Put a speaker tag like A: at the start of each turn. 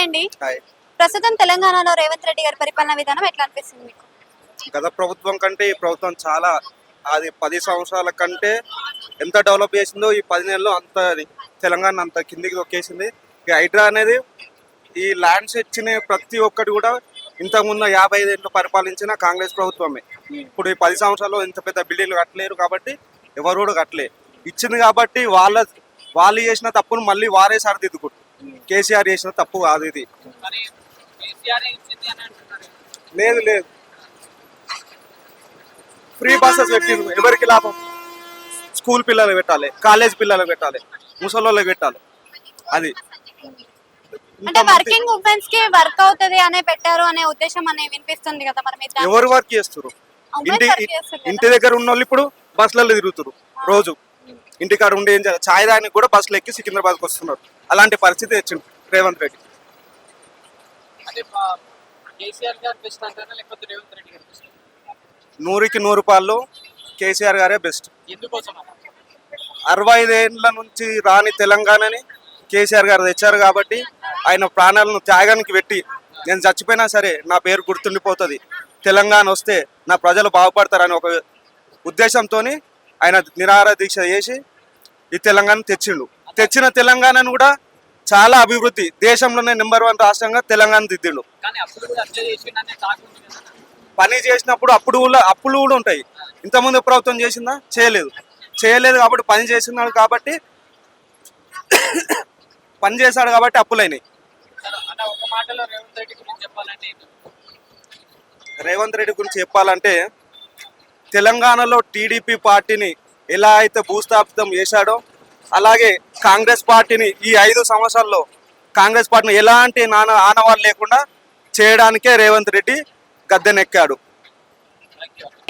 A: అండి.
B: హాయ్.
A: ప్రస్తుతం తెలంగాణలో రేవంత్ రెడ్డి గారి పరిపాలన విధానం ఎట్లా అనిపిస్తుంది మీకు?
B: గత ప్రభుత్వం కంటే ఈ ప్రభుత్వం చాలా అది 10 సంవత్సరాల కంటే ఎంత డెవలప్ చేసిందో ఈ 10 నెలల్లో అంత తెలంగాణ అంత కిందికి తొక్కేసింది. ఈ హైడ్రా అనేది ఈ ల్యాండ్స్ ఇచ్చిన ప్రతి ఒక్కటి కూడా ఇంతకుముందు 55 ఏళ్ళు పరిపాలించిన కాంగ్రెస్ ప్రభుత్వమే. ఇప్పుడు ఈ 10 సంవత్సరాల్లో ఇంత పెద్ద బిల్డింగ్లు కట్టలేరు కాబట్టి ఎవరు కూడా కట్టలేరు. ఇచ్చింది కాబట్టి వాళ్ళు చేసిన తప్పును మళ్ళీ వారే సరిదిద్దుకుంటారు. కేసీఆర్ చేసిన తప్పు కాదు ఇది. లేదు లేదు, ఫ్రీ బస్సెస్ పెట్టిండ్రు. ఎవరికి లాభం? స్కూల్ పిల్లలకు పెట్టాలి, కాలేజ్ పిల్లలకు పెట్టాలి, ముసలోళ్ళకి పెట్టాలి. అది
A: అంటే వర్కింగ్ ఉమెన్స్ కి వర్క్ అవుతది అనే పెట్టారు అనే ఉద్దేశం అనే వినిపిస్తుంది కదా. మరి మీరు
B: ఎవరు వర్క్ చేస్తారు? ఇంటి దగ్గర ఉన్న వాళ్ళు ఇప్పుడు బస్సులలో తిరుగుతారు రోజు. ఇంటికాడ ఉండి ఏం చేయాలి? ఛాయ్ దానికి కూడా బస్సులు ఎక్కి సికింద్రాబాద్కి వస్తున్నారు. అలాంటి పరిస్థితి తెచ్చిండు రేవంత్ రెడ్డి. 100కి 100 రూపాయలు కేసీఆర్ గారే బెస్ట్. 65 ఏళ్ళ నుంచి రాని తెలంగాణని కేసీఆర్ గారు తెచ్చారు కాబట్టి ఆయన ప్రాణాలను త్యాగానికి పెట్టి నేను చచ్చిపోయినా సరే నా పేరు గుర్తుండిపోతుంది, తెలంగాణ వస్తే నా ప్రజలు బాగుపడతారని ఒక ఉద్దేశంతో ఆయన నిరాహార దీక్ష చేసి ఈ తెలంగాణ తెచ్చిండు. తెచ్చిన తెలంగాణను కూడా చాలా అభివృద్ధి, దేశంలోనే నెంబర్ 1 రాష్ట్రంగా తెలంగాణ దిద్దిండు. పని చేసినప్పుడు అప్పులు కూడా ఉంటాయి. ఇంతకుముందు ప్రభుత్వం చేసిందా? చేయలేదు కాబట్టి పని చేస్తున్నాడు కాబట్టి పని చేశాడు కాబట్టి అప్పులైనాయి. రేవంత్ రెడ్డి గురించి చెప్పాలంటే తెలంగాణలో టీడీపీ పార్టీని ఎలా అయితే భూస్థాపితం చేశాడో అలాగే కాంగ్రెస్ పార్టీని ఈ 5 సంవత్సరాల్లో కాంగ్రెస్ పార్టీని ఎలాంటి ఆనవాళ్ళు లేకుండా చేయడానికే రేవంత్ రెడ్డి గద్దెనెక్కాడు.